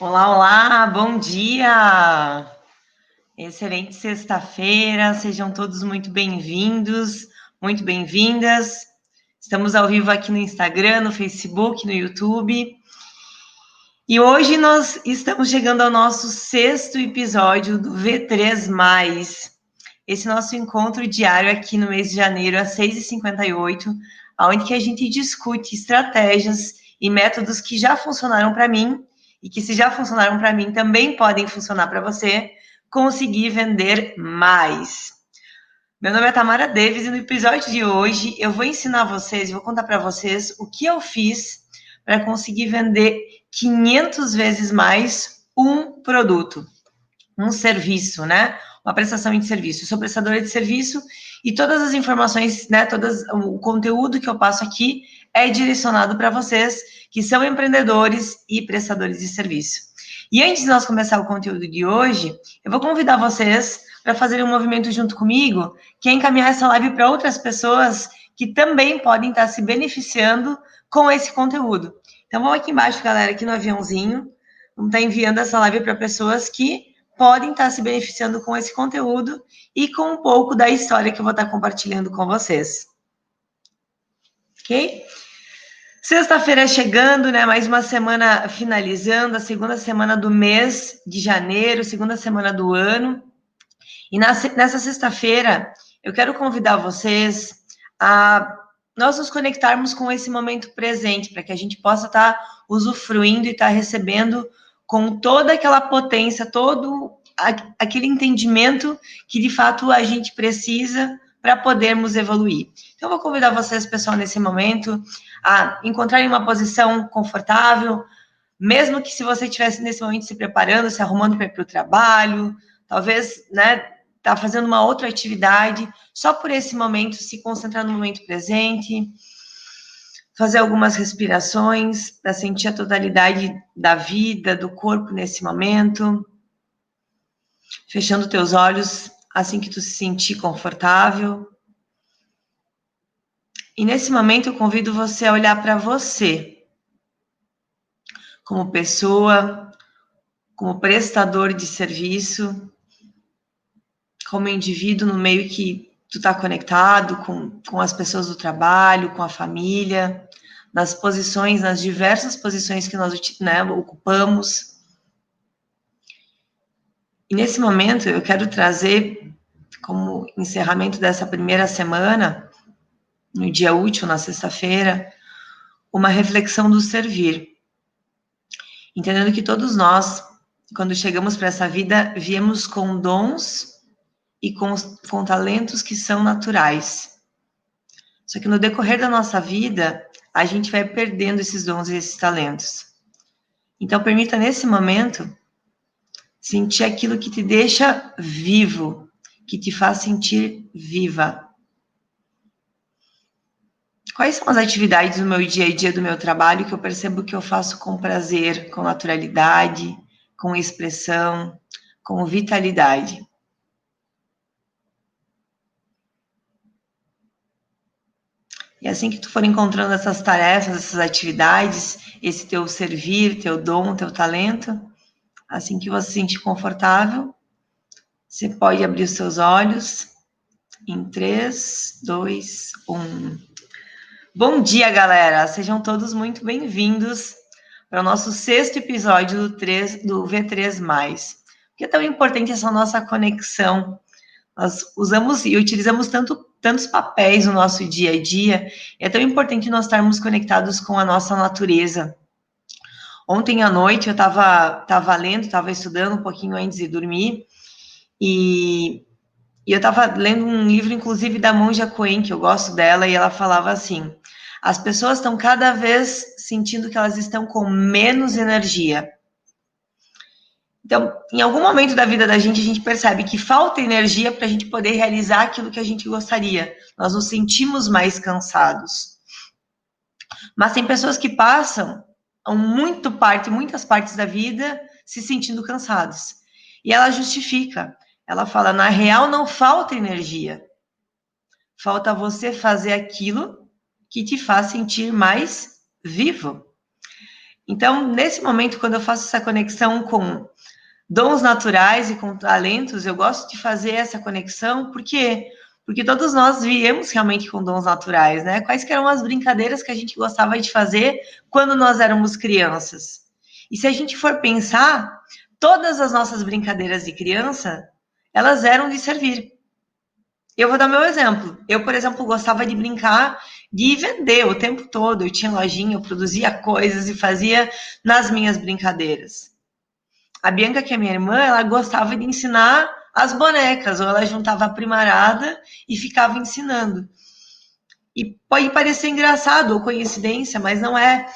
Olá, olá, bom dia! Excelente sexta-feira, sejam todos muito bem-vindos, muito bem-vindas. Estamos ao vivo aqui no Instagram, no Facebook, no YouTube. E hoje nós estamos chegando ao nosso sexto episódio do V3+, esse nosso encontro diário aqui no mês de janeiro, às 6h58, onde que a gente discute estratégias e métodos que já funcionaram para mim e que, se já funcionaram para mim, também podem funcionar para você, conseguir vender mais. Meu nome é Tamara Davis e no episódio de hoje eu vou ensinar vocês, vou contar para vocês o que eu fiz para conseguir vender 500 vezes mais um produto, um serviço, né? Uma prestação de serviço. Eu sou prestadora de serviço e todas as informações, né? O conteúdo que eu passo aqui é direcionado para vocês que são empreendedores e prestadores de serviço. E antes de nós começar o conteúdo de hoje, eu vou convidar vocês para fazerem um movimento junto comigo, que é encaminhar essa live para outras pessoas que também podem estar se beneficiando com esse conteúdo. Então, vamos aqui embaixo, galera, aqui no aviãozinho, vamos estar enviando essa live para pessoas que podem estar se beneficiando com esse conteúdo e com um pouco da história que eu vou estar compartilhando com vocês. Ok? Sexta-feira chegando, né? Mais uma semana finalizando, a segunda semana do mês de janeiro, segunda semana do ano. E nessa sexta-feira, eu quero convidar vocês a nós nos conectarmos com esse momento presente, para que a gente possa estar usufruindo e estar recebendo com toda aquela potência, todo aquele entendimento que, de fato, a gente precisa para podermos evoluir. Então, eu vou convidar vocês, pessoal, nesse momento, a encontrarem uma posição confortável, mesmo que se você estivesse nesse momento se preparando, se arrumando para ir para o trabalho, talvez, né, tá fazendo uma outra atividade, só por esse momento, se concentrar no momento presente, fazer algumas respirações para sentir a totalidade da vida, do corpo nesse momento, fechando teus olhos assim que tu se sentir confortável. E nesse momento eu convido você a olhar para você, como pessoa, como prestador de serviço, como indivíduo no meio que tu está conectado com as pessoas do trabalho, com a família, nas posições, nas diversas posições que nós, né, ocupamos. E nesse momento eu quero trazer, como encerramento dessa primeira semana, no dia útil, na sexta-feira, uma reflexão do servir. Entendendo que todos nós, quando chegamos para essa vida, viemos com dons e com talentos que são naturais. Só que no decorrer da nossa vida, a gente vai perdendo esses dons e esses talentos. Então, permita nesse momento sentir aquilo que te deixa vivo, que te faz sentir viva. Quais são as atividades do meu dia a dia, do meu trabalho, que eu percebo que eu faço com prazer, com naturalidade, com expressão, com vitalidade? E assim que tu for encontrando essas tarefas, essas atividades, esse teu servir, teu dom, teu talento, assim que você se sentir confortável, você pode abrir os seus olhos em 3, 2, 1. Bom dia, galera! Sejam todos muito bem-vindos para o nosso sexto episódio do V3+. Por que é tão importante essa nossa conexão? Nós usamos e utilizamos tantos papéis no nosso dia a dia, e é tão importante nós estarmos conectados com a nossa natureza. Ontem à noite eu estava lendo, estava estudando um pouquinho antes de dormir, e eu estava lendo um livro, inclusive, da Monja Coen, que eu gosto dela, e ela falava assim: as pessoas estão cada vez sentindo que elas estão com menos energia. Então, em algum momento da vida da gente percebe que falta energia para a gente poder realizar aquilo que a gente gostaria. Nós nos sentimos mais cansados. Mas tem pessoas que passam muitas partes da vida se sentindo cansados. E ela justifica. Ela fala, na real não falta energia. Falta você fazer aquilo que te faz sentir mais vivo. Então, nesse momento, quando eu faço essa conexão com dons naturais e com talentos, eu gosto de fazer essa conexão, por quê? Porque todos nós viemos realmente com dons naturais, né? Quais que eram as brincadeiras que a gente gostava de fazer quando nós éramos crianças? E se a gente for pensar, todas as nossas brincadeiras de criança, elas eram de servir. Eu vou dar meu exemplo. Eu, por exemplo, gostava de brincar de vender o tempo todo. Eu tinha lojinha, eu produzia coisas e fazia nas minhas brincadeiras. A Bianca, que é minha irmã, ela gostava de ensinar as bonecas, ou ela juntava a primarada e ficava ensinando. E pode parecer engraçado ou coincidência, mas não é.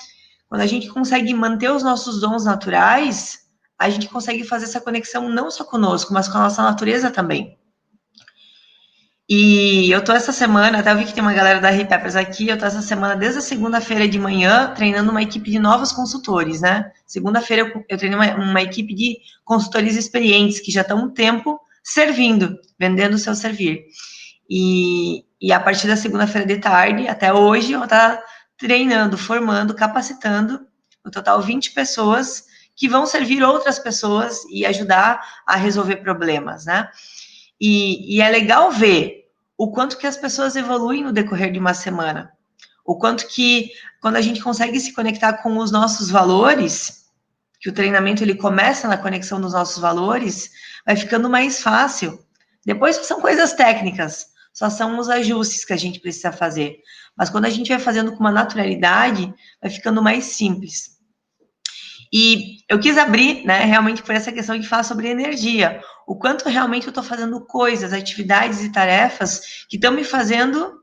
Quando a gente consegue manter os nossos dons naturais, a gente consegue fazer essa conexão não só conosco, mas com a nossa natureza também. E eu tô essa semana, até vi que tem uma galera da Repeppers aqui, eu tô essa semana desde a segunda-feira de manhã treinando uma equipe de novos consultores, né? Segunda-feira eu treino uma equipe de consultores experientes que já estão um tempo servindo, vendendo o seu servir. E a partir da segunda-feira de tarde até hoje eu vou estar treinando, formando, capacitando, no total 20 pessoas que vão servir outras pessoas e ajudar a resolver problemas, né? E é legal ver o quanto que as pessoas evoluem no decorrer de uma semana. O quanto que, quando a gente consegue se conectar com os nossos valores, que o treinamento ele começa na conexão dos nossos valores, vai ficando mais fácil. Depois são coisas técnicas, só são os ajustes que a gente precisa fazer. Mas quando a gente vai fazendo com uma naturalidade, vai ficando mais simples. E eu quis abrir, né, realmente por essa questão de falar sobre energia. O quanto realmente eu estou fazendo coisas, atividades e tarefas que estão me fazendo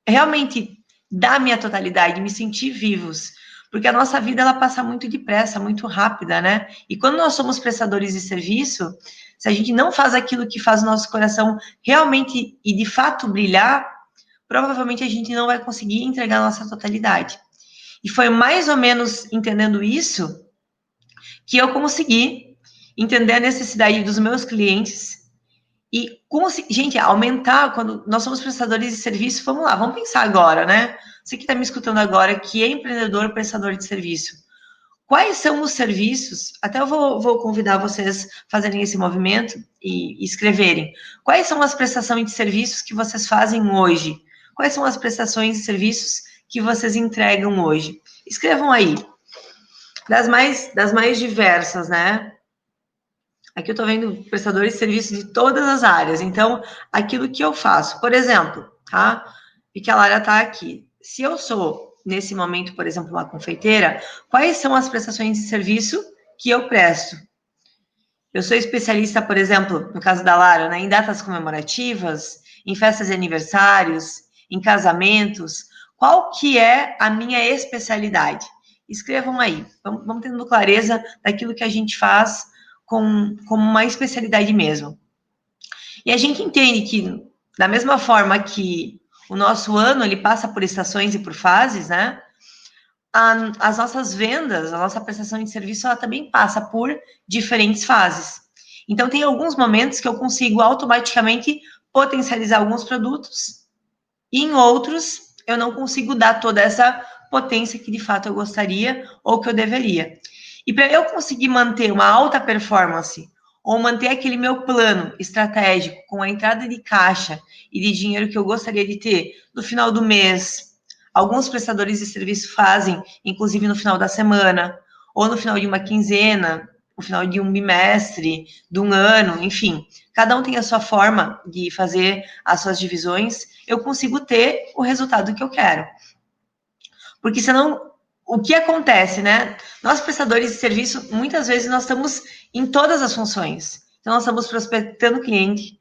realmente dar minha totalidade, me sentir vivos. Porque a nossa vida, ela passa muito depressa, muito rápida, né? E quando nós somos prestadores de serviço, se a gente não faz aquilo que faz o nosso coração realmente e de fato brilhar, provavelmente a gente não vai conseguir entregar a nossa totalidade. E foi mais ou menos entendendo isso que eu consegui entender a necessidade dos meus clientes e, gente, aumentar, quando nós somos prestadores de serviço, vamos lá, vamos pensar agora, né? Você que está me escutando agora, que é empreendedor, prestador de serviço, quais são os serviços, até eu vou convidar vocês a fazerem esse movimento e escreverem, quais são as prestações de serviços que vocês fazem hoje? Quais são as prestações de serviços que vocês entregam hoje? Escrevam aí, das mais diversas, né? Aqui eu estou vendo prestadores de serviço de todas as áreas. Então, aquilo que eu faço, por exemplo, tá? E que a Lara está aqui. Se eu sou, nesse momento, por exemplo, uma confeiteira, quais são as prestações de serviço que eu presto? Eu sou especialista, por exemplo, no caso da Lara, né, em datas comemorativas, em festas de aniversários, em casamentos. Qual que é a minha especialidade? Escrevam aí. Vamos tendo clareza daquilo que a gente faz como uma especialidade mesmo. E a gente entende que, da mesma forma que o nosso ano ele passa por estações e por fases, né? As nossas vendas, a nossa prestação de serviço, ela também passa por diferentes fases. Então, tem alguns momentos que eu consigo automaticamente potencializar alguns produtos, e em outros, eu não consigo dar toda essa potência que de fato eu gostaria ou que eu deveria. E para eu conseguir manter uma alta performance ou manter aquele meu plano estratégico com a entrada de caixa e de dinheiro que eu gostaria de ter no final do mês, alguns prestadores de serviço fazem, inclusive no final da semana, ou no final de uma quinzena, no final de um bimestre, de um ano, enfim. Cada um tem a sua forma de fazer as suas divisões. Eu consigo ter o resultado que eu quero. Porque senão, o que acontece, né? Nós, prestadores de serviço, muitas vezes nós estamos em todas as funções. Então, nós estamos prospectando o cliente,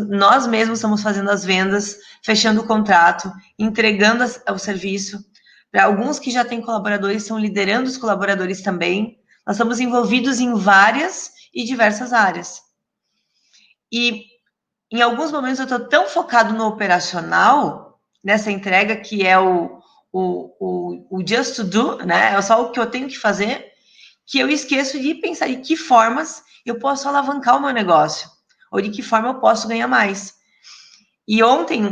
nós mesmos estamos fazendo as vendas, fechando o contrato, entregando o serviço. Para alguns que já têm colaboradores, estão liderando os colaboradores também. Nós estamos envolvidos em várias e diversas áreas. E em alguns momentos eu estou tão focado no operacional, nessa entrega que é o just to do, né? É só o que eu tenho que fazer, que eu esqueço de pensar de que formas eu posso alavancar o meu negócio, ou de que forma eu posso ganhar mais. E ontem,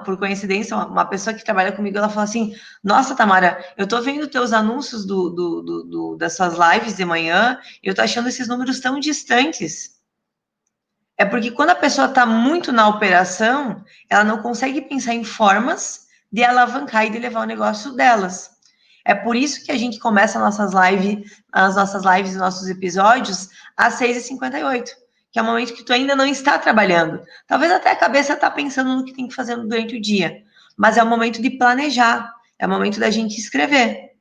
por coincidência, uma pessoa que trabalha comigo, ela falou assim, nossa, Tamara, eu tô vendo teus anúncios das suas lives de manhã, e eu tô achando esses números tão distantes. É porque quando a pessoa está muito na operação, ela não consegue pensar em formas de alavancar e de levar o negócio delas. É por isso que a gente começa as nossas lives e nossos episódios às 6h58, que é o momento que tu ainda não está trabalhando. Talvez até a cabeça está pensando no que tem que fazer durante o dia, mas é o momento de planejar, é o momento da gente escrever.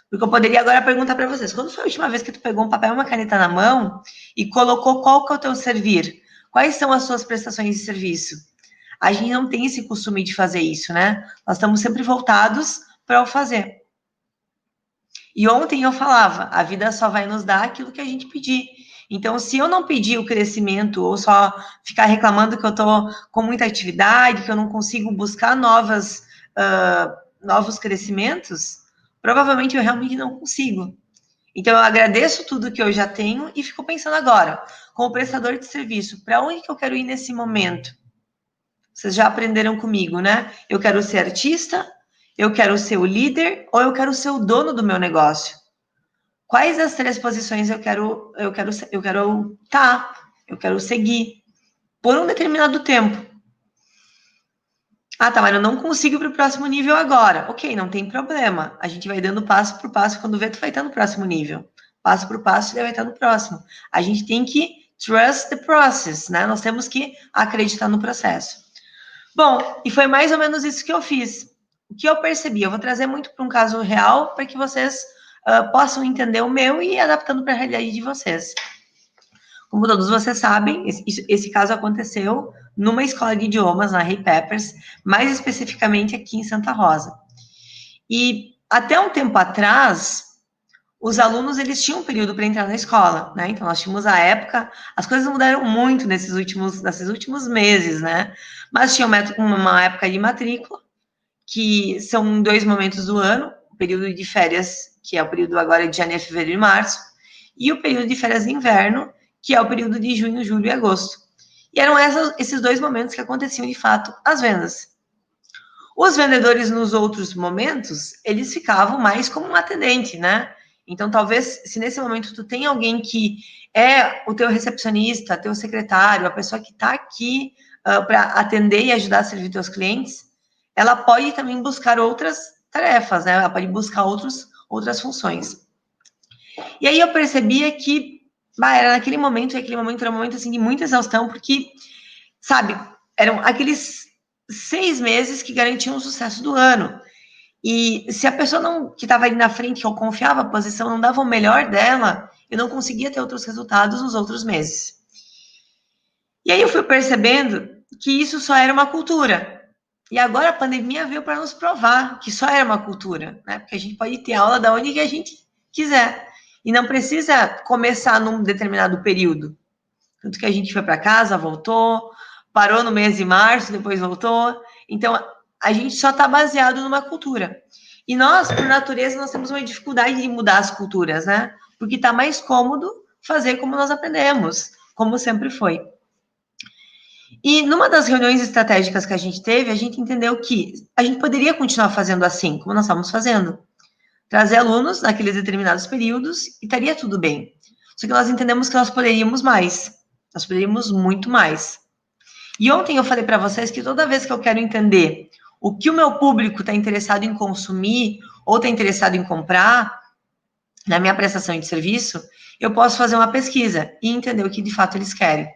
Porque eu poderia agora perguntar para vocês, quando foi a última vez que tu pegou um papel e uma caneta na mão e colocou qual que é o teu servir? Quais são as suas prestações de serviço? A gente não tem esse costume de fazer isso, né? Nós estamos sempre voltados para o fazer. E ontem eu falava, a vida só vai nos dar aquilo que a gente pedir. Então, se eu não pedir o crescimento ou só ficar reclamando que eu estou com muita atividade, que eu não consigo buscar novos crescimentos, provavelmente eu realmente não consigo. Então, eu agradeço tudo que eu já tenho e fico pensando agora, como prestador de serviço, para onde que eu quero ir nesse momento? Vocês já aprenderam comigo, né? Eu quero ser artista, eu quero ser o líder ou eu quero ser o dono do meu negócio? Quais das 3 posições eu quero seguir por um determinado tempo? Ah, tá, mas eu não consigo ir para o próximo nível agora. Ok, não tem problema. A gente vai dando passo por passo. Quando vê, tu vai estar no próximo nível. Passo por passo, você vai estar no próximo. A gente tem que trust the process, né? Nós temos que acreditar no processo. Bom, e foi mais ou menos isso que eu fiz. O que eu percebi? Eu vou trazer muito para um caso real para que vocês possam entender o meu e ir adaptando para a realidade de vocês. Como todos vocês sabem, esse caso aconteceu numa escola de idiomas, na Ray Peppers, mais especificamente aqui em Santa Rosa. E até um tempo atrás, os alunos eles tinham um período para entrar na escola, né? Então nós tínhamos a época, as coisas mudaram muito nesses últimos meses, né? Mas tinha uma época de matrícula, que são 2 momentos do ano, o período de férias, que é o período agora de janeiro, fevereiro e março, e o período de férias de inverno, que é o período de junho, julho e agosto. E eram esses 2 momentos que aconteciam de fato as vendas. Os vendedores nos outros momentos, eles ficavam mais como um atendente, né? Então, talvez, se nesse momento tu tem alguém que é o teu recepcionista, teu secretário, a pessoa que está aqui para atender e ajudar a servir teus clientes, ela pode também buscar outras tarefas, né? Ela pode buscar outras funções. E aí eu percebia que era naquele momento, e aquele momento era um momento assim, de muita exaustão, porque, sabe, eram aqueles 6 meses que garantiam o sucesso do ano. E se a pessoa não, que estava ali na frente, que eu confiava a posição, não dava o melhor dela, eu não conseguia ter outros resultados nos outros meses. E aí eu fui percebendo que isso só era uma cultura. E agora a pandemia veio para nos provar que só era uma cultura, né? Porque a gente pode ter aula da onde que a gente quiser. E não precisa começar num determinado período. Tanto que a gente foi para casa, voltou, parou no mês de março, depois voltou. Então, a gente só está baseado numa cultura. E nós, por natureza, nós temos uma dificuldade de mudar as culturas, né? Porque está mais cômodo fazer como nós aprendemos, como sempre foi. E numa das reuniões estratégicas que a gente teve, a gente entendeu que a gente poderia continuar fazendo assim, como nós estávamos fazendo. Trazer alunos naqueles determinados períodos e estaria tudo bem. Só que nós entendemos que nós poderíamos mais. Nós poderíamos muito mais. E ontem eu falei para vocês que toda vez que eu quero entender o que o meu público está interessado em consumir ou está interessado em comprar na minha prestação de serviço, eu posso fazer uma pesquisa e entender o que de fato eles querem.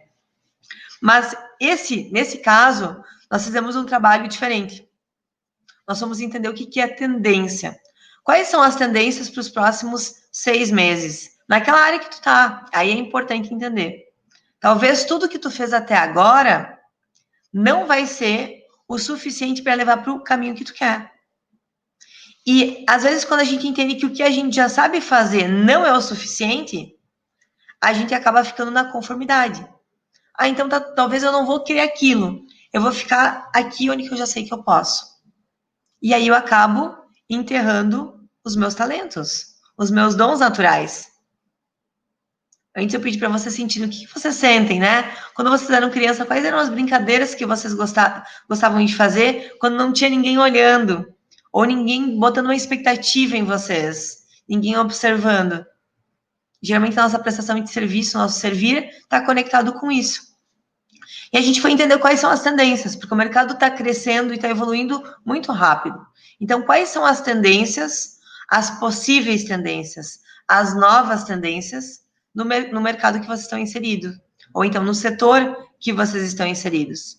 Mas nesse caso, nós fizemos um trabalho diferente. Nós vamos entender o que é tendência. Quais são as tendências para os próximos 6 meses? Naquela área que tu tá. Aí é importante entender. Talvez tudo que tu fez até agora não vai ser o suficiente para levar para o caminho que tu quer. E às vezes quando a gente entende que o que a gente já sabe fazer não é o suficiente, a gente acaba ficando na conformidade. Ah, então talvez eu não vou querer aquilo. Eu vou ficar aqui onde eu já sei que eu posso. E aí eu acabo enterrando os meus talentos, os meus dons naturais. Antes eu pedi para vocês sentirem o que vocês sentem, né? Quando vocês eram criança, quais eram as brincadeiras que vocês gostavam de fazer quando não tinha ninguém olhando? Ou ninguém botando uma expectativa em vocês? Ninguém observando? Geralmente a nossa prestação de serviço, nosso servir, está conectado com isso. E a gente foi entender quais são as tendências, porque o mercado está crescendo e está evoluindo muito rápido. Então, quais são as tendências, as possíveis tendências, as novas tendências no mercado que vocês estão inseridos? Ou então no setor que vocês estão inseridos?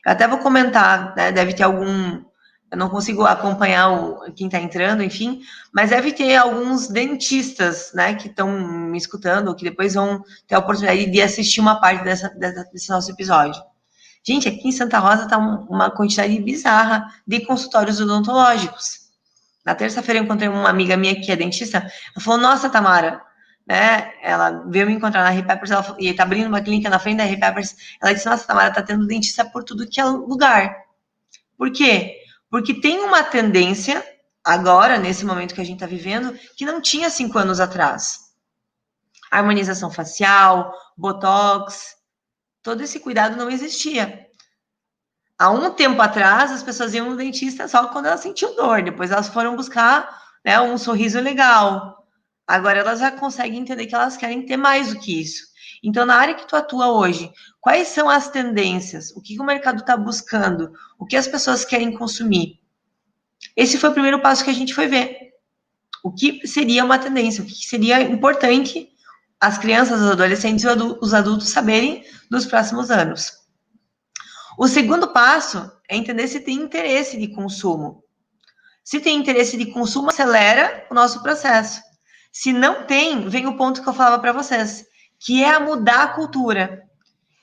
Eu até vou comentar, né, deve ter algum... Eu não consigo acompanhar quem está entrando, enfim, mas deve ter alguns dentistas, né, que estão me escutando, ou que depois vão ter a oportunidade de assistir uma parte desse nosso episódio. Gente, aqui em Santa Rosa está uma quantidade bizarra de consultórios odontológicos. Na terça-feira eu encontrei uma amiga minha que é dentista, ela falou, nossa, Tamara, né, ela veio me encontrar na Repappers, e está abrindo uma clínica na frente da Repappers, ela disse, nossa, Tamara, está tendo dentista por tudo que é lugar. Por quê? Porque tem uma tendência, agora, nesse momento que a gente está vivendo, que não tinha 5 anos atrás. Harmonização facial, botox, todo esse cuidado não existia. Há um tempo atrás, as pessoas iam no dentista só quando elas sentiam dor, depois elas foram buscar, né, um sorriso legal. Agora elas já conseguem entender que elas querem ter mais do que isso. Então, na área que tu atua hoje, quais são as tendências? O que o mercado está buscando? O que as pessoas querem consumir? Esse foi o primeiro passo que a gente foi ver. O que seria uma tendência? O que seria importante as crianças, os adolescentes e os adultos saberem nos próximos anos? O segundo passo é entender se tem interesse de consumo. Se tem interesse de consumo, acelera o nosso processo. Se não tem, vem o ponto que eu falava para vocês, que é a mudar a cultura.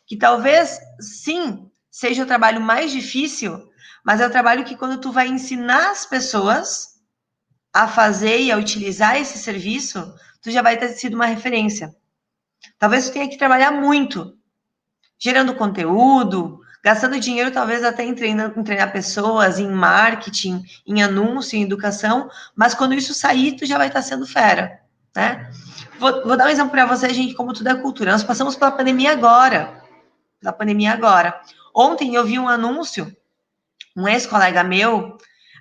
Que talvez, sim, seja o trabalho mais difícil, mas é o trabalho que quando tu vai ensinar as pessoas a fazer e a utilizar esse serviço, tu já vai ter sido uma referência. Talvez tu tenha que trabalhar muito, gerando conteúdo, gastando dinheiro talvez até em treinar pessoas, em marketing, em anúncio, em educação, mas quando isso sair, tu já vai estar sendo fera, né? Vou dar um exemplo para vocês, gente, como tudo é cultura. Nós passamos pela pandemia agora. Ontem eu vi um anúncio, um ex-colega meu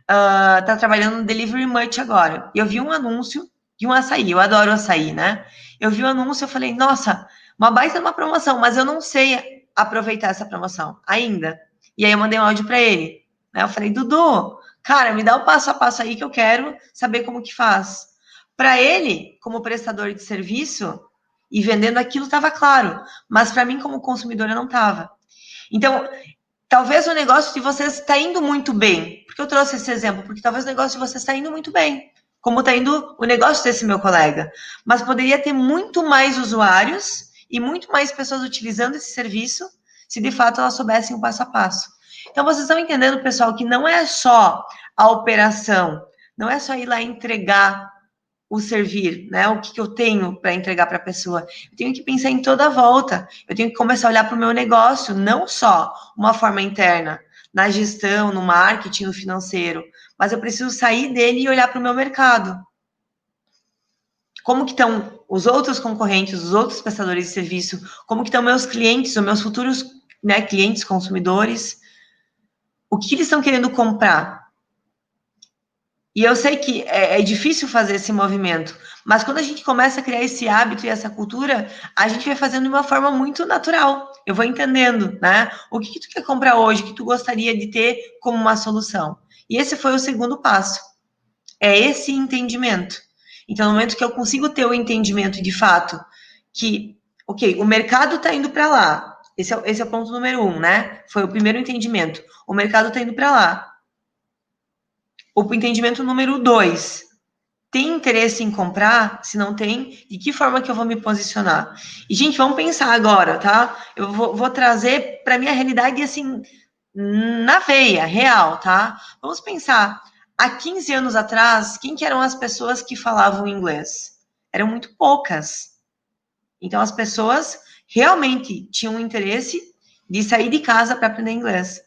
tá trabalhando no Delivery Much agora. E eu vi um anúncio de um açaí, eu adoro açaí, né? Eu vi o anúncio, eu falei, nossa, uma baita uma promoção, mas eu não sei aproveitar essa promoção ainda. E aí eu mandei um áudio para ele, né? Eu falei, Dudu, cara, me dá o passo a passo aí que eu quero saber como que faz. Para ele, como prestador de serviço e vendendo aquilo, estava claro, mas para mim como consumidora não estava. Então, talvez o negócio de vocês está indo muito bem. Porque eu trouxe esse exemplo? Porque talvez o negócio de vocês está indo muito bem. Como está indo o negócio desse meu colega. Mas poderia ter muito mais usuários e muito mais pessoas utilizando esse serviço se de fato elas soubessem o passo a passo. Então vocês estão entendendo, pessoal, que não é só a operação, não é só ir lá entregar o servir, né? O que eu tenho para entregar para a pessoa. Eu tenho que pensar em toda a volta. Eu tenho que começar a olhar para o meu negócio, não só uma forma interna, na gestão, no marketing, no financeiro, mas eu preciso sair dele e olhar para o meu mercado. Como que estão os outros concorrentes, os outros prestadores de serviço? Como que estão meus clientes, os meus futuros, né, clientes, consumidores? O que eles estão querendo comprar? E eu sei que é difícil fazer esse movimento, mas quando a gente começa a criar esse hábito e essa cultura, a gente vai fazendo de uma forma muito natural. Eu vou entendendo, né? O que tu quer comprar hoje, o que tu gostaria de ter como uma solução. E esse foi o segundo passo. É esse entendimento. Então, no momento que eu consigo ter o entendimento de fato que, ok, o mercado está indo para lá. Esse é o ponto número 1, né? Foi o primeiro entendimento. O mercado está indo para lá. O entendimento número 2, tem interesse em comprar? Se não tem, de que forma que eu vou me posicionar? E, gente, vamos pensar agora, tá? Eu vou trazer para minha realidade, assim, na veia, real, tá? Vamos pensar, há 15 anos atrás, quem que eram as pessoas que falavam inglês? Eram muito poucas. Então, as pessoas realmente tinham interesse de sair de casa para aprender inglês.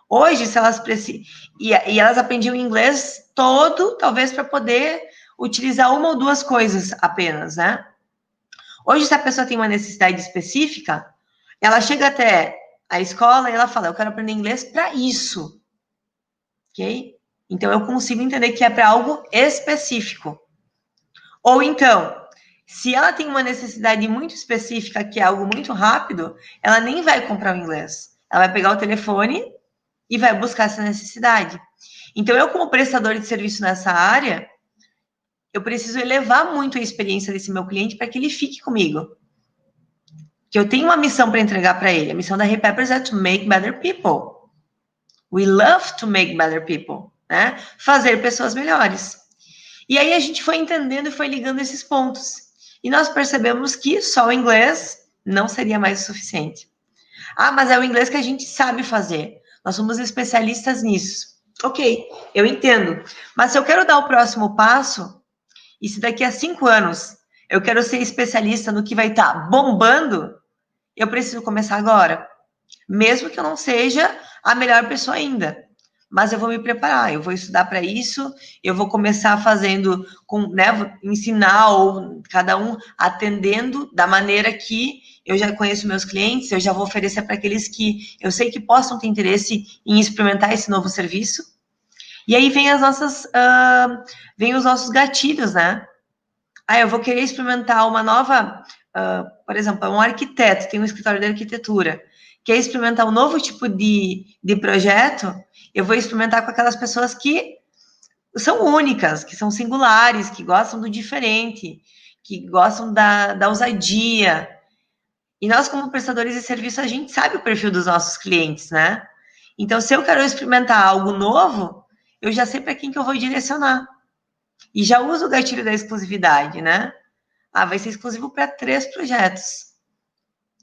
Hoje, se elas precisam... E elas aprendiam inglês todo, talvez para poder utilizar uma ou duas coisas apenas, né? Hoje, se a pessoa tem uma necessidade específica, ela chega até a escola e ela fala, eu quero aprender inglês para isso, ok? Então, eu consigo entender que é para algo específico. Ou então, se ela tem uma necessidade muito específica, que é algo muito rápido, ela nem vai comprar o inglês. Ela vai pegar o telefone e vai buscar essa necessidade. Então, eu, como prestador de serviço nessa área, eu preciso elevar muito a experiência desse meu cliente para que ele fique comigo. Que eu tenho uma missão para entregar para ele. A missão da Repeppers é to make better people. We love to make better people, né? Fazer pessoas melhores. E aí a gente foi entendendo e foi ligando esses pontos. E nós percebemos que só o inglês não seria mais o suficiente. Ah, mas é o inglês que a gente sabe fazer. Nós somos especialistas nisso. Ok, eu entendo. Mas se eu quero dar o próximo passo, e se daqui a 5 anos eu quero ser especialista no que vai estar bombando, eu preciso começar agora. Mesmo que eu não seja a melhor pessoa ainda. Mas eu vou me preparar, eu vou estudar para isso, eu vou começar fazendo, né, ensinar, ou cada um atendendo da maneira que eu já conheço meus clientes, eu já vou oferecer para aqueles que eu sei que possam ter interesse em experimentar esse novo serviço. E aí vem vem os nossos gatilhos, né? Ah, eu vou querer experimentar uma nova, por exemplo, um arquiteto, tem um escritório de arquitetura, quer experimentar um novo tipo de projeto, eu vou experimentar com aquelas pessoas que são únicas, que são singulares, que gostam do diferente, que gostam da ousadia. E nós, como prestadores de serviço, a gente sabe o perfil dos nossos clientes, né? Então, se eu quero experimentar algo novo, eu já sei para quem que eu vou direcionar. E já uso o gatilho da exclusividade, né? Ah, vai ser exclusivo para 3 projetos.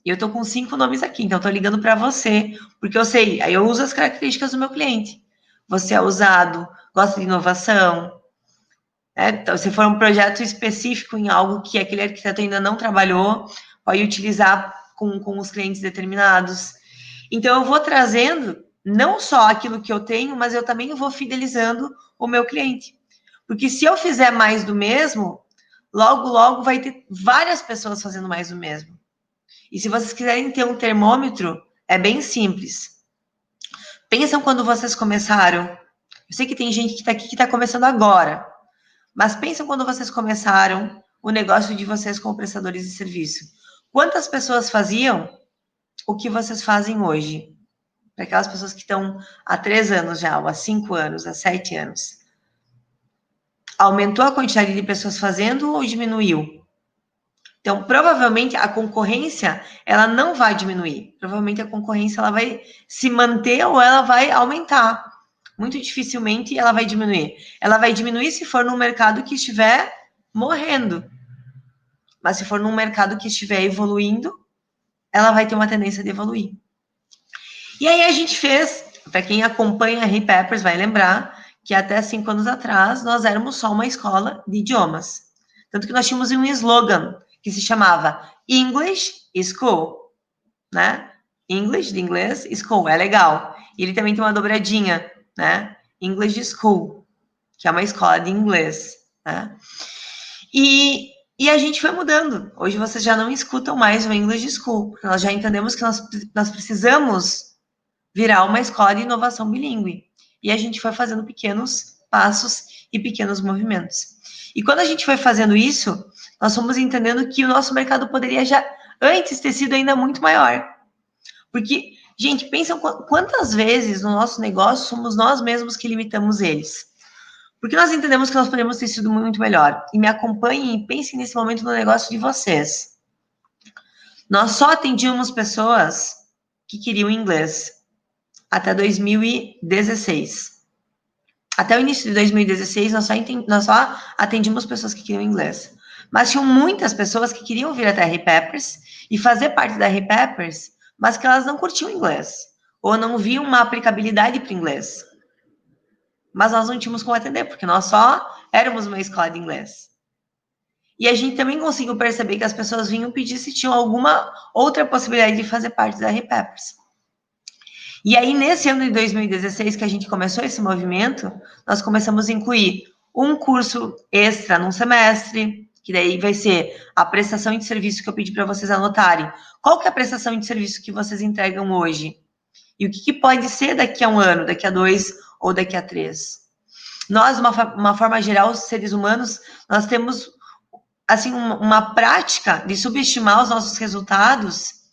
E eu tô com 5 nomes aqui, então eu tô ligando para você, porque eu sei, aí eu uso as características do meu cliente. Você é ousado, gosta de inovação, né? Então, se for um projeto específico em algo que aquele arquiteto ainda não trabalhou, pode utilizar com os clientes determinados. Então, eu vou trazendo não só aquilo que eu tenho, mas eu também vou fidelizando o meu cliente. Porque se eu fizer mais do mesmo, logo, logo vai ter várias pessoas fazendo mais do mesmo. E se vocês quiserem ter um termômetro, é bem simples. Pensam quando vocês começaram. Eu sei que tem gente que está aqui que está começando agora. Mas pensam quando vocês começaram o negócio de vocês como prestadores de serviço. Quantas pessoas faziam o que vocês fazem hoje? Para aquelas pessoas que estão há 3 anos já, ou há 5 anos, há 7 anos. Aumentou a quantidade de pessoas fazendo ou diminuiu? Então, provavelmente, a concorrência, ela não vai diminuir. Provavelmente, a concorrência, ela vai se manter ou ela vai aumentar. Muito dificilmente, ela vai diminuir. Ela vai diminuir se for num mercado que estiver morrendo. Mas se for num mercado que estiver evoluindo, ela vai ter uma tendência de evoluir. E aí, a gente fez, para quem acompanha a Repeppers vai lembrar, que até 5 anos atrás, nós éramos só uma escola de idiomas. Tanto que nós tínhamos um slogan, que se chamava English School, né? English, de inglês, School, é legal. E ele também tem uma dobradinha, né? English School, que é uma escola de inglês, né? E a gente foi mudando. Hoje vocês já não escutam mais o English School, porque nós já entendemos que nós precisamos virar uma escola de inovação bilíngue. E a gente foi fazendo pequenos passos e pequenos movimentos. E quando a gente foi fazendo isso, nós fomos entendendo que o nosso mercado poderia já antes ter sido ainda muito maior. Porque, gente, pensam quantas vezes no nosso negócio somos nós mesmos que limitamos eles. Porque nós entendemos que nós podemos ter sido muito melhor. E me acompanhem e pensem nesse momento no negócio de vocês. Nós só atendíamos pessoas que queriam inglês até 2016. Até o início de 2016, nós só atendíamos pessoas que queriam inglês. Mas tinham muitas pessoas que queriam vir até a Repeppers e fazer parte da Repeppers, mas que elas não curtiam inglês, ou não viam uma aplicabilidade para inglês. Mas nós não tínhamos como atender, porque nós só éramos uma escola de inglês. E a gente também conseguiu perceber que as pessoas vinham pedir se tinham alguma outra possibilidade de fazer parte da Repeppers. E aí, nesse ano de 2016, que a gente começou esse movimento, nós começamos a incluir um curso extra num semestre, que daí vai ser a prestação de serviço que eu pedi para vocês anotarem. Qual que é a prestação de serviço que vocês entregam hoje? E o que pode ser daqui a 1 ano, daqui a 2 ou daqui a 3? Nós, de uma forma geral, os seres humanos, nós temos assim uma prática de subestimar os nossos resultados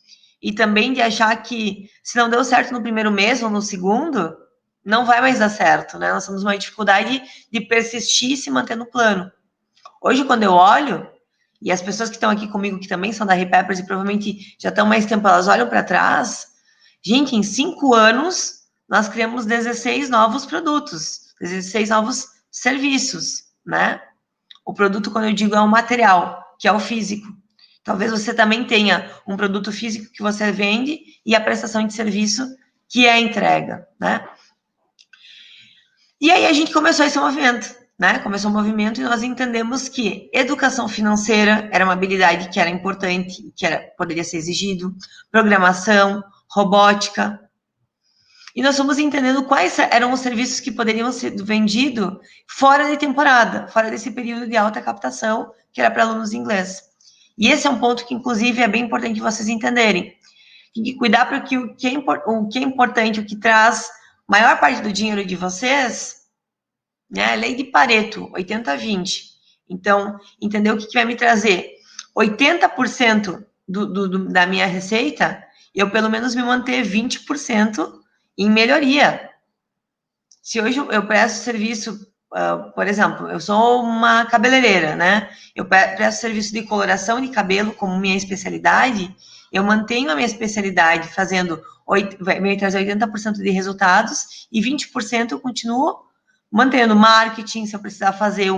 e também de achar que se não deu certo no primeiro mês ou no segundo, não vai mais dar certo, né? Nós temos uma dificuldade de persistir e se manter no plano. Hoje, quando eu olho, e as pessoas que estão aqui comigo, que também são da Repeppers e provavelmente já estão mais tempo, elas olham para trás, gente, em 5 anos, nós criamos 16 novos produtos, 16 novos serviços, né? O produto, quando eu digo, é um material, que é o físico. Talvez você também tenha um produto físico que você vende e a prestação de serviço, que é a entrega, né? E aí a gente começou esse movimento, né? Começou um movimento e nós entendemos que educação financeira era uma habilidade que era importante, poderia ser exigido, programação, robótica. E nós fomos entendendo quais eram os serviços que poderiam ser vendidos fora de temporada, fora desse período de alta captação, que era para alunos de inglês. E esse é um ponto que, inclusive, é bem importante vocês entenderem. Tem que cuidar para que o que é importante, o que traz maior parte do dinheiro de vocês, né? Lei de Pareto, 80-20. Então, entender o que vai me trazer 80% da minha receita, eu pelo menos me manter 20% em melhoria. Se hoje eu presto serviço, por exemplo, eu sou uma cabeleireira, né? Eu presto serviço de coloração de cabelo como minha especialidade, eu mantenho a minha especialidade fazendo, me trazer 80% de resultados e 20% eu continuo mantendo marketing, se eu precisar fazer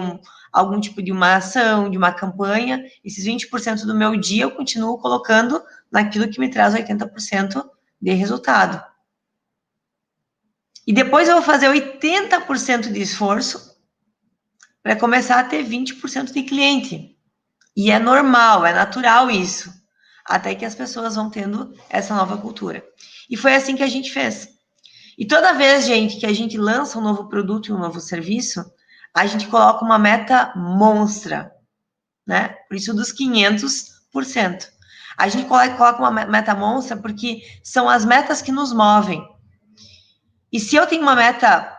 algum tipo de uma ação, de uma campanha, esses 20% do meu dia eu continuo colocando naquilo que me traz 80% de resultado. E depois eu vou fazer 80% de esforço para começar a ter 20% de cliente. E é normal, é natural isso. Até que as pessoas vão tendo essa nova cultura. E foi assim que a gente fez. E toda vez, gente, que a gente lança um novo produto e um novo serviço, a gente coloca uma meta monstra, né? Por isso dos 500%. A gente coloca uma meta monstra porque são as metas que nos movem. E se eu tenho uma meta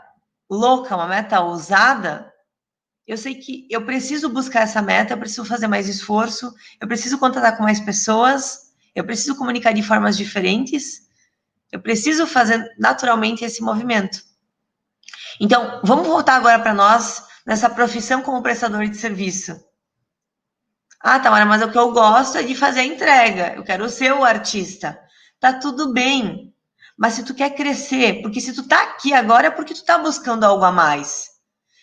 louca, uma meta ousada, eu sei que eu preciso buscar essa meta, eu preciso fazer mais esforço, eu preciso contatar com mais pessoas, eu preciso comunicar de formas diferentes, eu preciso fazer naturalmente esse movimento. Então, vamos voltar agora para nós, nessa profissão como prestador de serviço. Ah, Tamara, mas o que eu gosto é de fazer a entrega, eu quero ser o artista. Tá tudo bem, mas se tu quer crescer, porque se tu tá aqui agora é porque tu tá buscando algo a mais.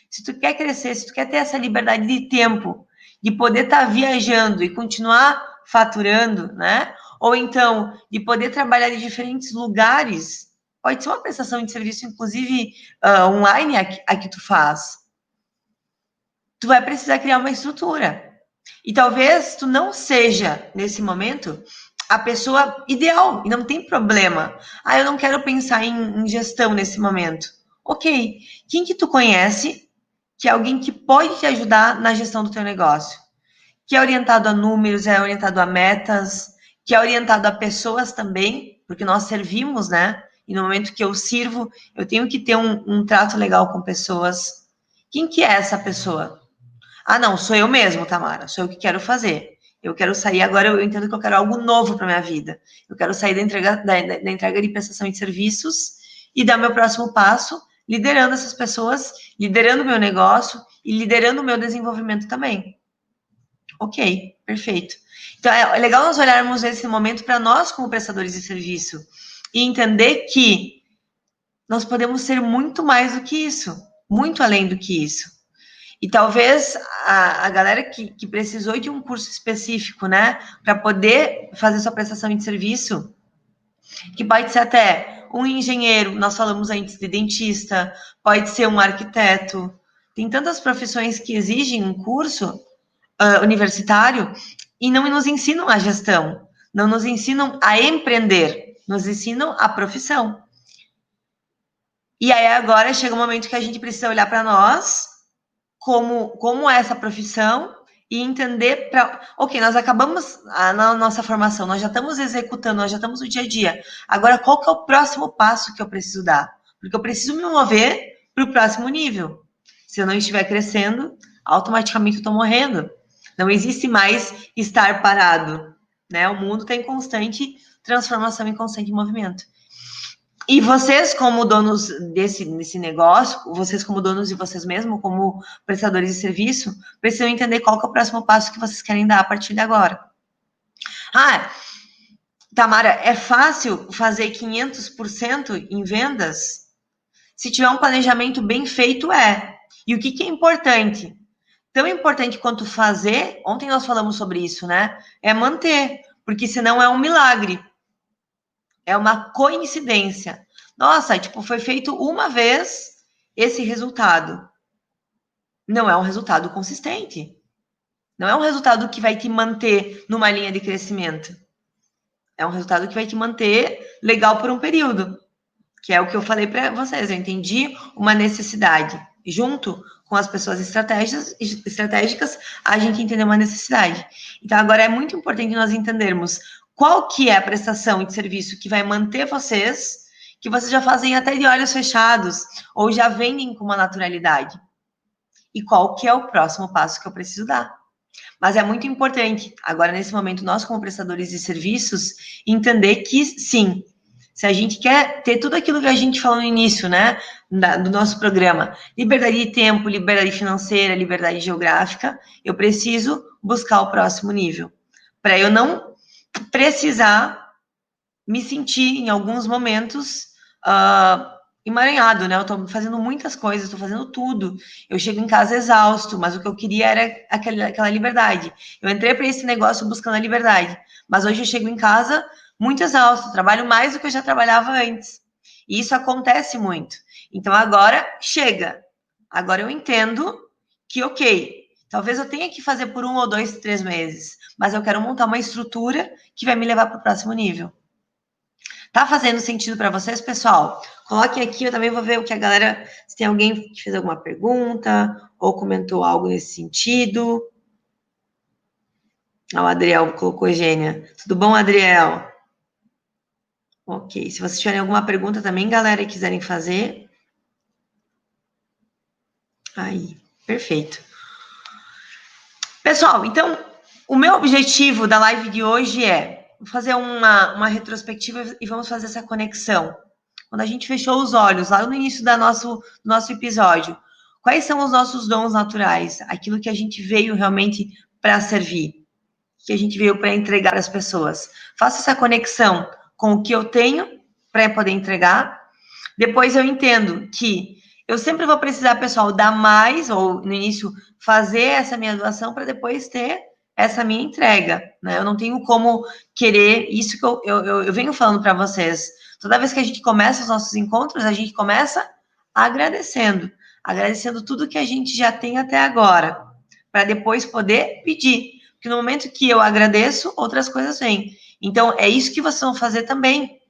Se tu quer crescer, se tu quer ter essa liberdade de tempo, de poder estar viajando e continuar faturando, né? Ou então, de poder trabalhar em diferentes lugares, pode ser uma prestação de serviço, inclusive online, a que tu faz. Tu vai precisar criar uma estrutura. E talvez tu não seja, nesse momento, a pessoa ideal, e não tem problema. Ah, eu não quero pensar em gestão nesse momento. Ok, quem que tu conhece que é alguém que pode te ajudar na gestão do teu negócio? Que é orientado a números, é orientado a metas, que é orientado a pessoas também, porque nós servimos, né? E no momento que eu sirvo, eu tenho que ter um trato legal com pessoas. Quem que é essa pessoa? Ah, não, sou eu mesmo, Tamara, sou eu que quero fazer. Eu quero sair agora, eu entendo que eu quero algo novo para minha vida. Eu quero sair da entrega de prestação de serviços e dar meu próximo passo, liderando essas pessoas, liderando o meu negócio e liderando o meu desenvolvimento também. Ok, perfeito. Então, é legal nós olharmos esse momento para nós como prestadores de serviço e entender que nós podemos ser muito mais do que isso, muito além do que isso. E talvez a galera que precisou de um curso específico, né, para poder fazer sua prestação de serviço, que pode ser até um engenheiro, nós falamos antes de dentista, pode ser um arquiteto, tem tantas profissões que exigem um curso universitário e não nos ensinam a gestão, não nos ensinam a empreender, nos ensinam a profissão. E aí agora chega um momento que a gente precisa olhar para nós, como é essa profissão e entender ok, nós acabamos na nossa formação, nós já estamos executando, nós já estamos no dia a dia. Agora, qual que é o próximo passo que eu preciso dar? Porque eu preciso me mover para o próximo nível. Se eu não estiver crescendo, automaticamente eu estou morrendo. Não existe mais estar parado, né? O mundo está em constante transformação, em constante movimento. E vocês, como donos desse negócio, vocês como donos de vocês mesmos, como prestadores de serviço, precisam entender qual que é o próximo passo que vocês querem dar a partir de agora. Ah, Tamara, é fácil fazer 500% em vendas? Se tiver um planejamento bem feito, é. E o que é importante? Tão importante quanto fazer, ontem nós falamos sobre isso, né? É manter, porque senão é um milagre. É uma coincidência. Nossa, tipo, foi feito uma vez esse resultado. Não é um resultado consistente. Não é um resultado que vai te manter numa linha de crescimento. É um resultado que vai te manter legal por um período. Que é o que eu falei para vocês. Eu entendi uma necessidade. Junto com as pessoas estratégicas, a gente entendeu uma necessidade. Então, agora é muito importante nós entendermos qual que é a prestação de serviço que vai manter vocês, que vocês já fazem até de olhos fechados, ou já vendem com uma naturalidade. E qual que é o próximo passo que eu preciso dar. Mas é muito importante, agora nesse momento, nós como prestadores de serviços, entender que sim, se a gente quer ter tudo aquilo que a gente falou no início, né, do nosso programa, liberdade de tempo, liberdade financeira, liberdade geográfica, eu preciso buscar o próximo nível, para eu não precisar me sentir, em alguns momentos, emaranhado, né? Eu tô fazendo muitas coisas, tô fazendo tudo. Eu chego em casa exausto, mas o que eu queria era aquela liberdade. Eu entrei para esse negócio buscando a liberdade, mas hoje eu chego em casa muito exausto, trabalho mais do que eu já trabalhava antes. E isso acontece muito. Então agora chega. Agora eu entendo que, ok, talvez eu tenha que fazer por 1 ou 2, 3 meses, mas eu quero montar uma estrutura que vai me levar para o próximo nível. Tá fazendo sentido para vocês, pessoal? Coloquem aqui, eu também vou ver o que a galera, se tem alguém que fez alguma pergunta ou comentou algo nesse sentido. Ah, o Adriel colocou Gênia. Tudo bom, Adriel? Ok. Se vocês tiverem alguma pergunta também, galera, e quiserem fazer. Aí, perfeito. Pessoal, então, o meu objetivo da live de hoje é fazer uma retrospectiva e vamos fazer essa conexão. Quando a gente fechou os olhos, lá no início do nosso episódio, quais são os nossos dons naturais? Aquilo que a gente veio realmente para servir, que a gente veio para entregar às pessoas. Faça essa conexão com o que eu tenho para poder entregar. Depois eu entendo que eu sempre vou precisar, pessoal, dar mais, ou no início fazer essa minha doação para depois ter essa minha entrega, né? Eu não tenho como querer isso que eu venho falando para vocês. Toda vez que a gente começa os nossos encontros, a gente começa agradecendo, agradecendo tudo que a gente já tem até agora, para depois poder pedir. Porque no momento que eu agradeço, outras coisas vêm. Então, é isso que vocês vão fazer também.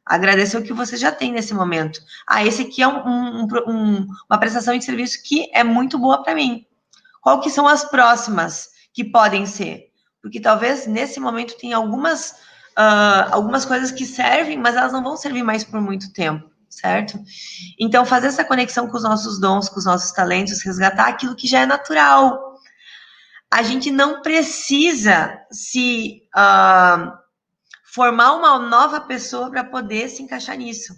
Agradecer o que você já tem nesse momento. Ah, esse aqui é uma prestação de serviço que é muito boa para mim. Qual que são as próximas que podem ser? Porque talvez nesse momento tenha algumas coisas que servem, mas elas não vão servir mais por muito tempo, certo? Então, fazer essa conexão com os nossos dons, com os nossos talentos, resgatar aquilo que já é natural. A gente não precisa se formar uma nova pessoa para poder se encaixar nisso.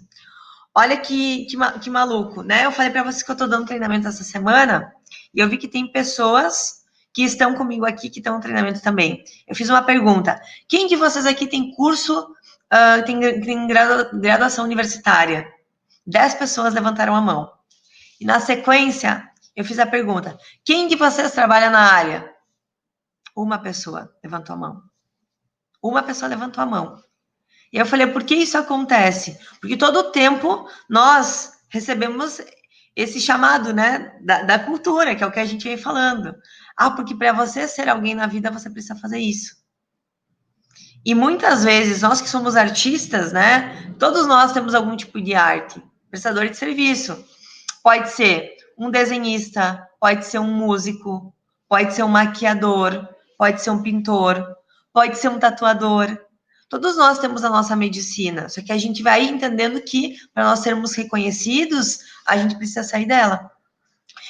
Olha que maluco, né? Eu falei para vocês que eu estou dando treinamento essa semana e eu vi que tem pessoas que estão comigo aqui que estão no treinamento também. Eu fiz uma pergunta: quem de vocês aqui tem curso, tem graduação universitária? 10 pessoas levantaram a mão. E na sequência, eu fiz a pergunta: quem de vocês trabalha na área? Uma pessoa levantou a mão. Uma pessoa levantou a mão. E eu falei, por que isso acontece? Porque todo o tempo nós recebemos esse chamado, né, da cultura, que é o que a gente vem falando. Ah, porque para você ser alguém na vida, você precisa fazer isso. E muitas vezes, nós que somos artistas, né, todos nós temos algum tipo de arte. Prestador de serviço. Pode ser um desenhista, pode ser um músico, pode ser um maquiador, pode ser um pintor, pode ser um tatuador. Todos nós temos a nossa medicina, só que a gente vai entendendo que, para nós sermos reconhecidos, a gente precisa sair dela.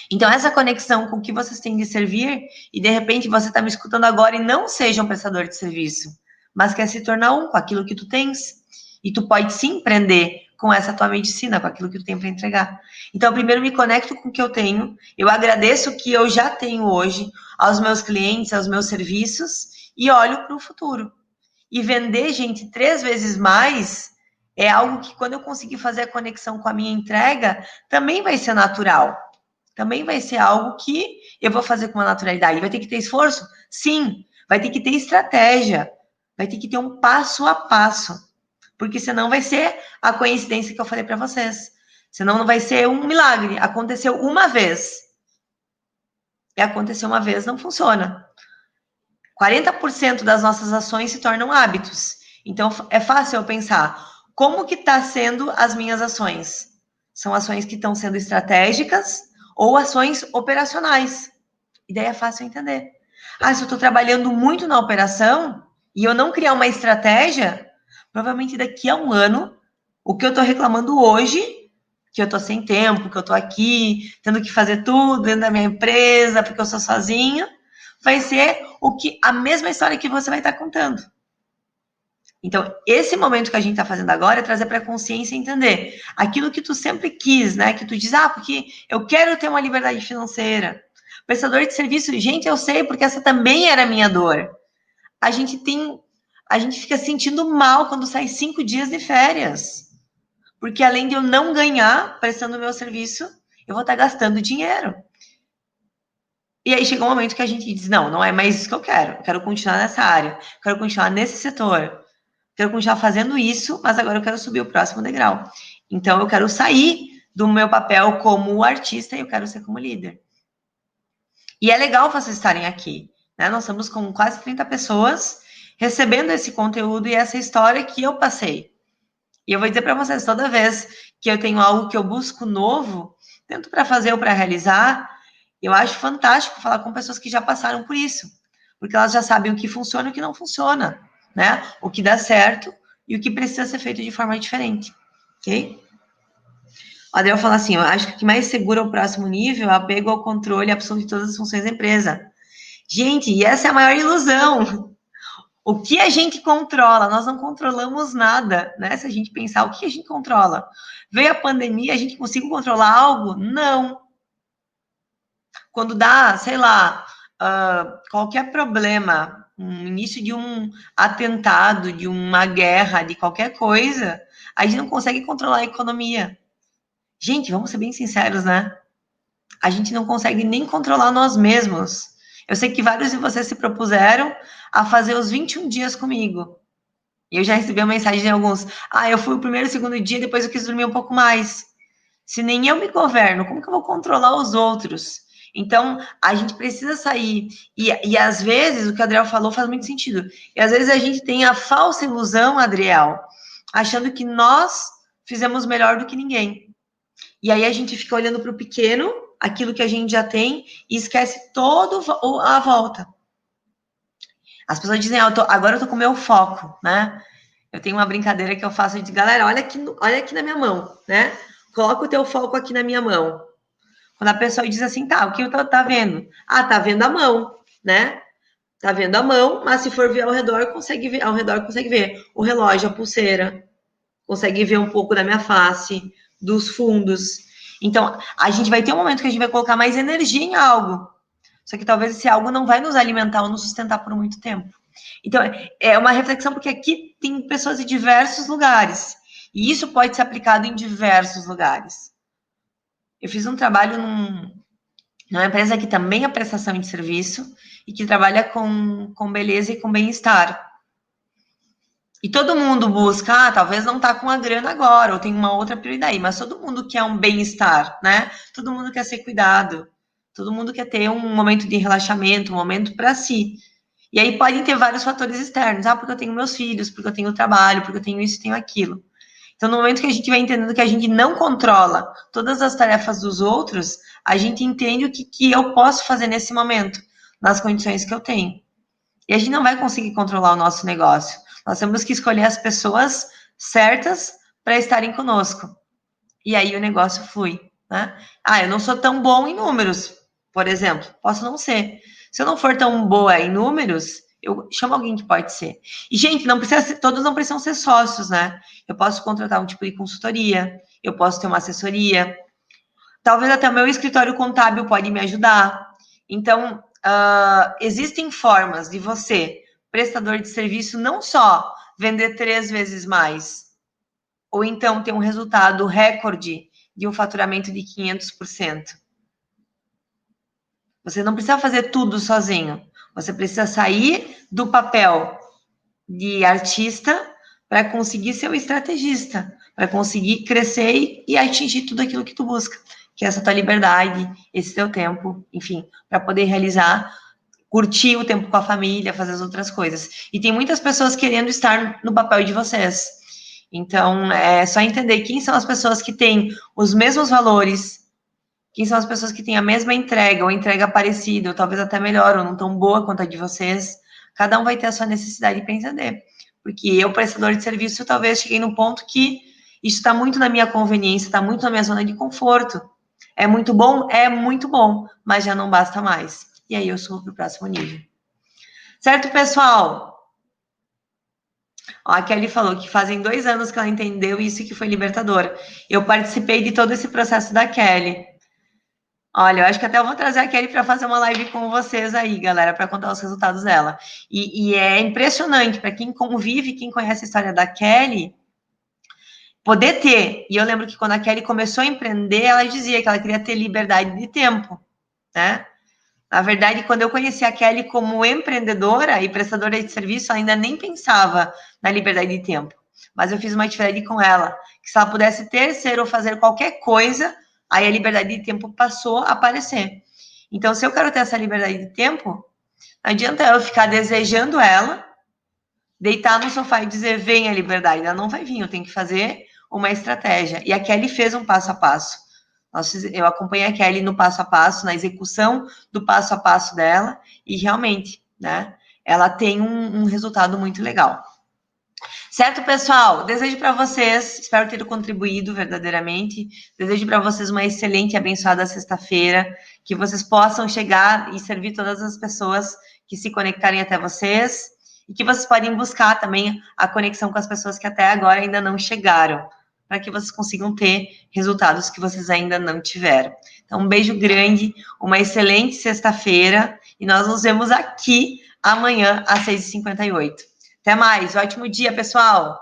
Então, essa conexão com o que vocês têm de servir, e de repente você está me escutando agora e não seja um prestador de serviço, mas quer se tornar um com aquilo que tu tens. E tu pode sim empreender com essa tua medicina, com aquilo que tu tem para entregar. Então, primeiro me conecto com o que eu tenho, eu agradeço o que eu já tenho hoje aos meus clientes, aos meus serviços, e olho para o futuro. E vender, gente, 3 vezes mais é algo que, quando eu conseguir fazer a conexão com a minha entrega, também vai ser natural. Também vai ser algo que eu vou fazer com uma naturalidade. Vai ter que ter esforço? Sim. Vai ter que ter estratégia. Vai ter que ter um passo a passo. Porque senão vai ser a coincidência que eu falei para vocês. Senão não vai ser um milagre. Aconteceu uma vez. E aconteceu uma vez não funciona. 40% das nossas ações se tornam hábitos. Então, é fácil eu pensar, como que está sendo as minhas ações? São ações que estão sendo estratégicas ou ações operacionais. E daí é fácil entender. Se eu estou trabalhando muito na operação e eu não criar uma estratégia, provavelmente daqui a um ano, o que eu estou reclamando hoje, que eu estou sem tempo, que eu estou aqui, tendo que fazer tudo dentro da minha empresa, porque eu sou sozinha, vai ser a mesma história que você vai estar contando. Então, esse momento que a gente está fazendo agora é trazer para a consciência e entender aquilo que tu sempre quis, né? Que tu diz, porque eu quero ter uma liberdade financeira. Prestador de serviço, gente, eu sei, porque essa também era a minha dor. A gente fica sentindo mal quando sai 5 dias de férias. Porque além de eu não ganhar prestando o meu serviço, eu vou estar gastando dinheiro. E aí chega um momento que a gente diz, não é mais isso que eu quero continuar nessa área, quero continuar nesse setor, quero continuar fazendo isso, mas agora eu quero subir o próximo degrau. Então, eu quero sair do meu papel como artista e eu quero ser como líder. E é legal vocês estarem aqui, né? Nós estamos com quase 30 pessoas recebendo esse conteúdo e essa história que eu passei. E eu vou dizer para vocês, toda vez que eu tenho algo que eu busco novo, tanto para fazer ou para realizar, eu acho fantástico falar com pessoas que já passaram por isso, porque elas já sabem o que funciona e o que não funciona, né? O que dá certo e o que precisa ser feito de forma diferente, ok? O Adriel fala assim, eu acho que o que mais segura o próximo nível é o apego ao controle absoluto de todas as funções da empresa. Gente, e essa é a maior ilusão. O que a gente controla? Nós não controlamos nada, né? Se a gente pensar, o que a gente controla? Veio a pandemia, a gente conseguiu controlar algo? Não. Quando dá, sei lá, qualquer problema, um início de um atentado, de uma guerra, de qualquer coisa, a gente não consegue controlar a economia. Gente, vamos ser bem sinceros, né? A gente não consegue nem controlar nós mesmos. Eu sei que vários de vocês se propuseram a fazer os 21 dias comigo. E eu já recebi uma mensagem de alguns. Eu fui o primeiro e o segundo dia, depois eu quis dormir um pouco mais. Se nem eu me governo, como que eu vou controlar os outros? Então, a gente precisa sair. E às vezes, o que o Adriel falou faz muito sentido. E às vezes a gente tem a falsa ilusão, Adriel, achando que nós fizemos melhor do que ninguém. E aí a gente fica olhando para o pequeno, aquilo que a gente já tem, e esquece todo a volta. As pessoas dizem, agora eu tô com o meu foco, né? Eu tenho uma brincadeira que eu faço de galera, olha aqui na minha mão, né? Coloca o teu foco aqui na minha mão. Quando a pessoa diz assim, o que tá vendo? Tá vendo a mão, né? Tá vendo a mão, mas se for ver ao redor, consegue ver o relógio, a pulseira, consegue ver um pouco da minha face, dos fundos. Então, a gente vai ter um momento que a gente vai colocar mais energia em algo. Só que talvez esse algo não vai nos alimentar ou nos sustentar por muito tempo. Então, é uma reflexão, porque aqui tem pessoas de diversos lugares. E isso pode ser aplicado em diversos lugares. Eu fiz um trabalho numa empresa que também é prestação de serviço e que trabalha com beleza e com bem-estar. E todo mundo busca, talvez não tá com a grana agora, ou tem uma outra prioridade, mas todo mundo quer um bem-estar, né? Todo mundo quer ser cuidado, todo mundo quer ter um momento de relaxamento, um momento para si. E aí podem ter vários fatores externos, porque eu tenho meus filhos, porque eu tenho trabalho, porque eu tenho isso, tenho aquilo. Então, no momento que a gente vai entendendo que a gente não controla todas as tarefas dos outros, a gente entende o que eu posso fazer nesse momento. nas condições que eu tenho. E a gente não vai conseguir controlar o nosso negócio. Nós temos que escolher as pessoas certas para estarem conosco. E aí o negócio flui, né? Eu não sou tão bom em números, por exemplo. Posso não ser. Se eu não for tão boa em números, eu chamo alguém que pode ser. E, gente, não precisa ser, todos não precisam ser sócios, né? Eu posso contratar um tipo de consultoria, eu posso ter uma assessoria. Talvez até o meu escritório contábil pode me ajudar. Então, existem formas de você, prestador de serviço, não só vender 3 vezes mais, ou então ter um resultado recorde de um faturamento de 500%. Você não precisa fazer tudo sozinho. Você precisa sair do papel de artista para conseguir ser o estrategista, para conseguir crescer e atingir tudo aquilo que tu busca, que é essa tua liberdade, esse teu tempo, enfim, para poder realizar, curtir o tempo com a família, fazer as outras coisas. E tem muitas pessoas querendo estar no papel de vocês. Então, é só entender quem são as pessoas que têm os mesmos valores, quem são as pessoas que têm a mesma entrega, ou entrega parecida, ou talvez até melhor, ou não tão boa quanto a de vocês. Cada um vai ter a sua necessidade para entender. Porque eu, prestador de serviço, talvez cheguei num ponto que isso está muito na minha conveniência, está muito na minha zona de conforto. É muito bom, mas já não basta mais. E aí eu subo para o próximo nível. Certo, pessoal? Ó, a Kelly falou que fazem 2 anos que ela entendeu isso e que foi libertadora. Eu participei de todo esse processo da Kelly. Olha, eu acho que até eu vou trazer a Kelly para fazer uma live com vocês aí, galera, para contar os resultados dela. E é impressionante, para quem convive, quem conhece a história da Kelly, poder ter. E eu lembro que quando a Kelly começou a empreender, ela dizia que ela queria ter liberdade de tempo, né? Na verdade, quando eu conheci a Kelly como empreendedora e prestadora de serviço, eu ainda nem pensava na liberdade de tempo. Mas eu fiz uma atividade com ela, que se ela pudesse ter, ser ou fazer qualquer coisa, aí a liberdade de tempo passou a aparecer. Então, se eu quero ter essa liberdade de tempo, não adianta eu ficar desejando ela, deitar no sofá e dizer, vem a liberdade. Ela não vai vir, eu tenho que fazer uma estratégia. E a Kelly fez um passo a passo. Eu acompanhei a Kelly no passo a passo, na execução do passo a passo dela, e realmente, né, ela tem um resultado muito legal. Certo, pessoal? Desejo para vocês, espero ter contribuído verdadeiramente, desejo para vocês uma excelente e abençoada sexta-feira, que vocês possam chegar e servir todas as pessoas que se conectarem até vocês, e que vocês podem buscar também a conexão com as pessoas que até agora ainda não chegaram, para que vocês consigam ter resultados que vocês ainda não tiveram. Então, um beijo grande, uma excelente sexta-feira, e nós nos vemos aqui amanhã às 6h58. Até mais, ótimo dia, pessoal!